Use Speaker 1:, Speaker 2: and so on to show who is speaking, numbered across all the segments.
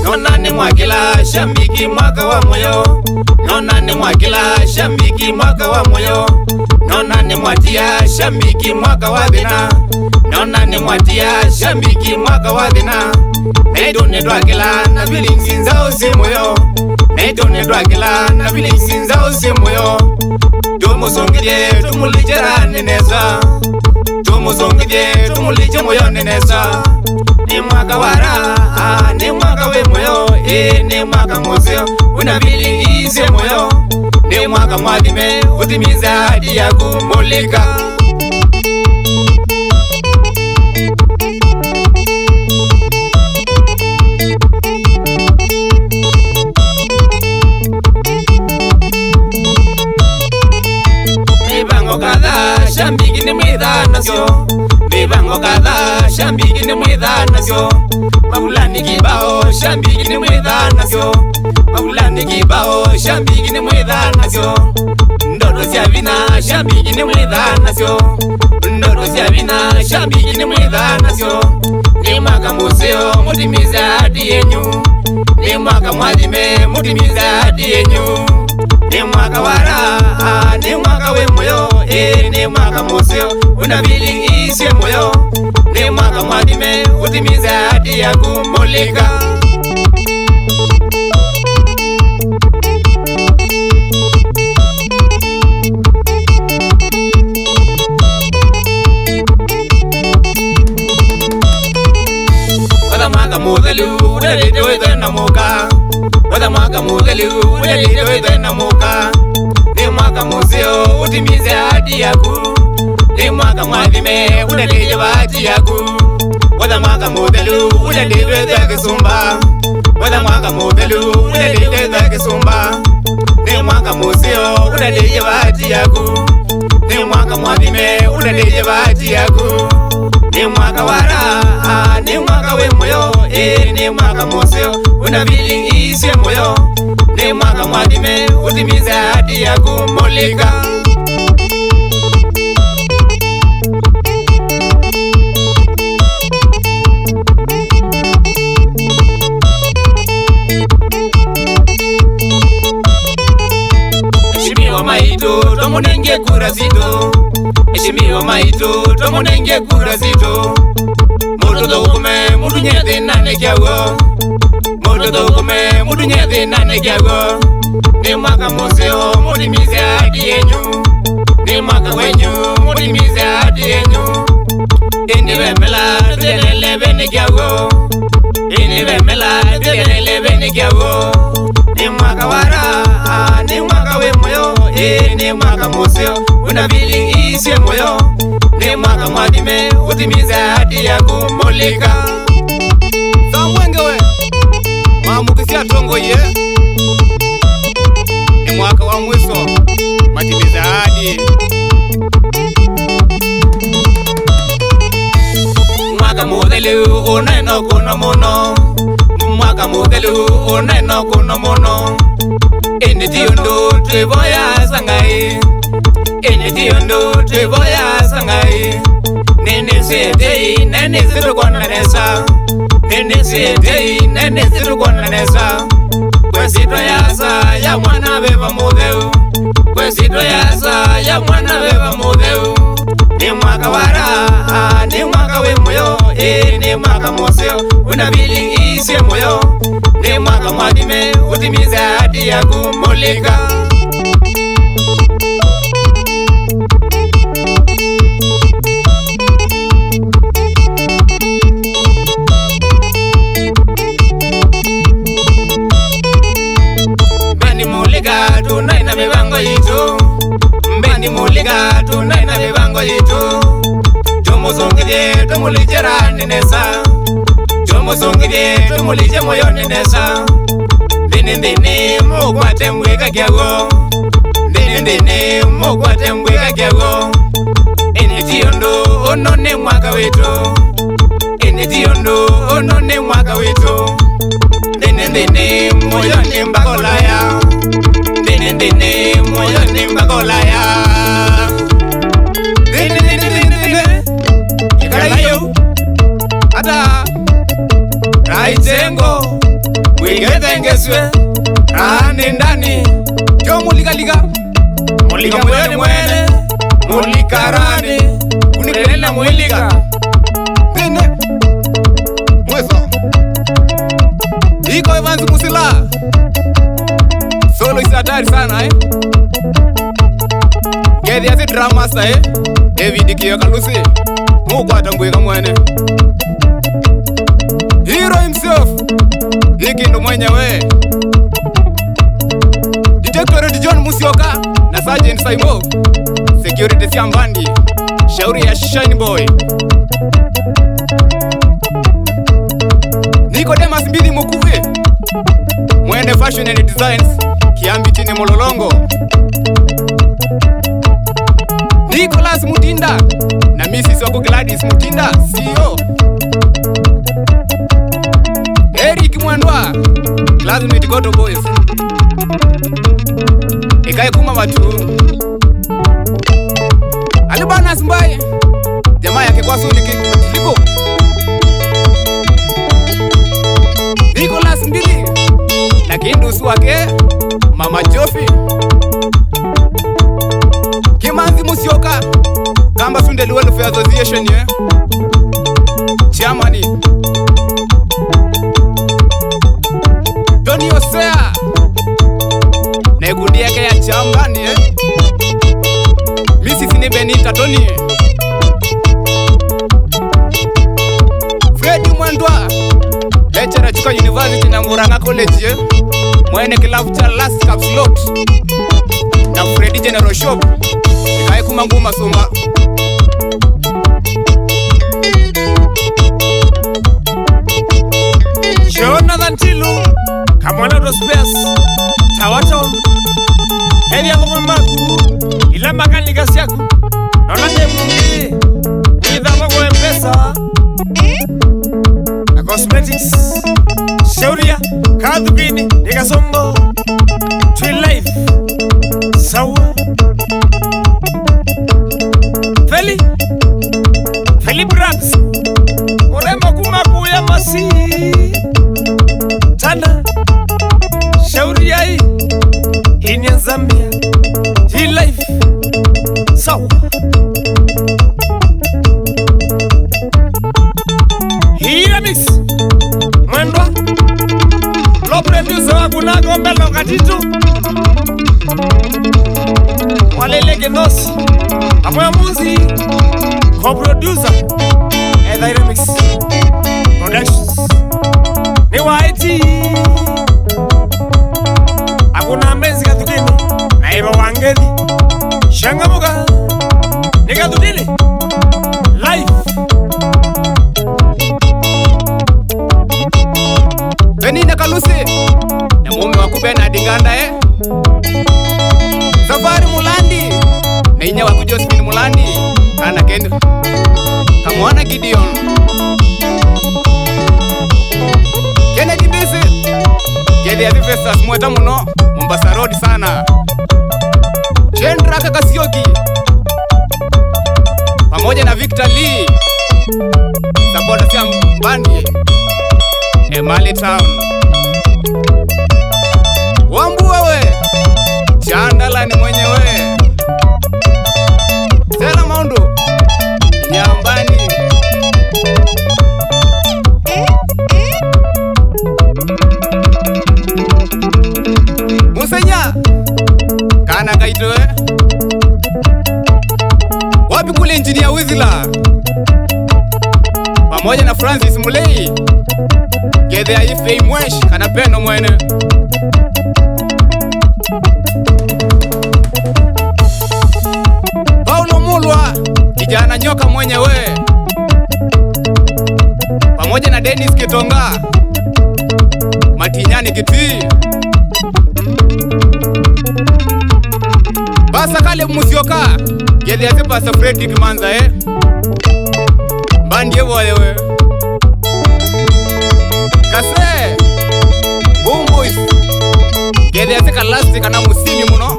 Speaker 1: Nonani mwakila shambiki mwaka wa moyo, nonani mwakila shambiki mwaka wa moyo, nonani mwatia shambiki mwaka wa dhina, nonani mwatia shambiki mwaka wa dhina. Naidone dwakila na vili nsinza osimoyo, naidone dwakila na vili nsinza osimoyo. Tumusongidye tumulijera neneza, tumusongidye tumulije moyo neneza. Ni mwaka wara, ni mwaka we moyo, ni mwaka mozeo, unavili ize moyo. Ni mwaka mwadime, utimiza hadi ya kumulika. Mibango kadha, shambiki ni mwidha nasyo. Mibango kadha, shambiki ni mwidha nasyo. Mabulani kibao, shambiki ni mwidha nasyo. Mabulani kibao, shambiki ni mwidha nasyo. Ndoto sia vina, shambiki ni mwidha nasyo. Ndoto sia vina, shambiki ni mwidha nasyo. Ni mwaka museo, mutimiza hadi yenyu. Ni mwaka mwadime, mutimiza hadi yenyu. Ni mwaka wara, ni mwaka we moyo, ni mwaka museo, unavili isye moyo. Ni mwaka mwadime, utimiza hadi ya kumulika. Wada mwaka mudhelu, udalite wezena muka. Wada mwaka mudhelu, udalite wezena muka. Ni mwaka museo, utimize hadi yaku. Ni mwaka mwadime, udalite bahati yaku. Wada mwaka mudhelu, udalite wezena kisumba. Wada mwaka mudhelu, udalite wezena kisumba. Ni mwaka museo, udalite bahati yaku. Ni mwaka mwadime, udalite bahati yaku. Ni mwaka wara, ni mwaka we moyo, ni mwaka museo, unavili isye moyo. Ni mwaka mwadime, utimiza hadi ya kumulika. Shimiwa maitu, tomunenge kura zito. Shimiwa maitu, tomunenge kura zito. Mutu dokume, mutu nyete nane kiago. Mutu dokume, mutu nyete nane kiago. Ni mwaka museo, mutimize hadi yenyu. Ni mwaka wenyu, mutimize hadi yenyu. Ini vemela, tukelele bene kiago. Ini vemela, tukelele bene kiago. Ni mwaka wara, ni mwaka we moyo, ni mwaka museo, unavili isye moyo. Ni mwaka mwadime, utimiza hadi ya kumulika. Samwenge we, maamukisia tongo ye. Ni mwaka wa mwiso, matimiza hadi. Mwaka mudhelu, unaino kuna mono. Mwaka mudhelu, unaino kuna mono. Ini tiondo, tuivoya sangai. Ini tiondo, tuivoya sangai. Nene siyetei, nene siru kona nesa. Nene siyetei, nene siru kona nesa. Kwesito yasa, ya mwana beba mudheu. Kwesito yasa, ya mwana beba mudheu. Ni mwaka wara, ni mwaka we moyo, ni mwaka museo, unavili isye moyo. Ni mwaka mwadime, utimiza hadi ya kumulika. Mbani mulika, tunaina mibango yitu. Mbani mulika, tunaina mibango yitu. Tumusongidye, tumulijera nenesa. Tumusongidye, tumulije moyo nenesa. Ndini mukwate mweka kiago. Ndini mukwate mweka kiago. Ini tiondo, ono ni mwaka wetu. Ini tiondo, ono ni mwaka wetu. Ndini moyo ni mbakolaya. Dini moyo ni magolaya Dini Ikalayo Ata Raitengo Wigetengeswe Rani ndani Kyo mulika liga Mulika mwene mwene Mulika rani Unikelena mwilika Dini Mweso Iko Evans Musila Solo is hatari sana Gedi ati drama master David Kiyo Kalusi Mungu atambweka mwene Hero himself Hiki ndo mwenyewe Detector John Musyoka na Sergeant Saimo Security Siambandi Shauri ya Shine Boy Nicodemus Mbidi Mukuve Mwene Fashion and Designs Kiambi chini Mololongo Nicholas Mutinda na Mrs. wako Gladys Mutinda CEO Eric Mwandwa Classmate Goto Boys Ikaye kuma watu Alibanas Mbaye jamaa yake kwa Sonic Liko Nicholas Mbili na Kindusu wake Mama Jofi Kimanzi Musyoka Kamba Sundeli Welfare Association Chairman Tony Osea na gundi yake ya chambani Mrs. ni Benita Tony Freddy Mwandwa lecturer Chuka University na Murang'a College Mwene kilavu cha Last Cap Slot na Freddy General Shop Ikaye kumangu masomba Jonathan Tilu Kamwana Rospes Tawato Heri ya kumamaku Ila makani kasi yaku Nonande mungi Uidhama kwa mpesa Na cosmetics Shauria Kadubini Nikasongo Twin Life Sawa Feli Brax Urembo kumaku ya masi Tana Shauri yai Inya Zambia T-Life Sawa Hira mix Mwendwa Lo producer wakuna gombe lokatitu Waleleke nosi Amoya muzi Co-producer Edha Remix Productions Ni waiti Hakuna mbezi katukini Na iba wangedi Shangamuka Ni katudili Life Benina Kalusi Na mume wakube na dinganda Safari Mulandi Na inye waku Josephine Mulandi Kana Kendra Kamwana Gideon Kennedy Bisi Gedi ya Festas mweta muno Mombasa Road sana Chendra Kakasioki pamoja na Victor Lee Sabota Siam Mbandi Emali Town Wambu wewe Chandala ni mwenyewe Sela Maundu Nyambani Musenya Kana kaitoe Wapi kule Engineer Wizila pamoja na Francis Mulei Gede ya Ife Mwesh kana pendo mwene Paulo Mulwa kijana nyoka mwenyewe pamoja na Dennis Kitonga Matinyani Kitui Basa Kale Musyoka Gede ya Basa Fredrick Manza Mbandie wewe Kase Boom Boys Gede ya Kalasti kana musimi muno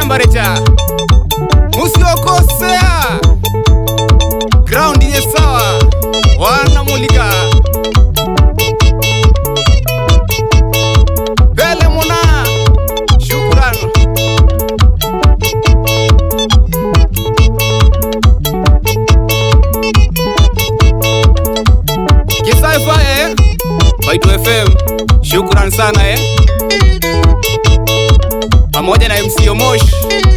Speaker 1: temperature. Musiokosea. Ground ye sawa. Wanamulika. Bele muna. Shukran. Kisaifa Baitu FM. Shukran sana pamoja na MC Omosh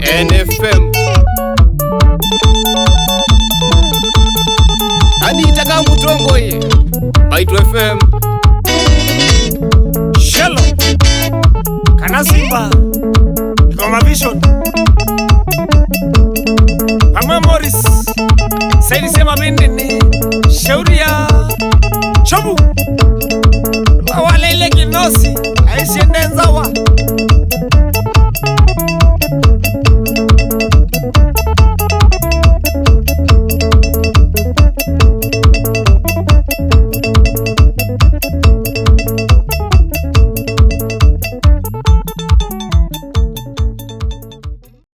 Speaker 1: NFM. Anitaka mutongo Baitu FM.
Speaker 2: Shelo Kana Simba Goma Vision Pama Morris Saidi Sema Bindini Shauria Chobu Wawalele Kinosi Aishendenzawa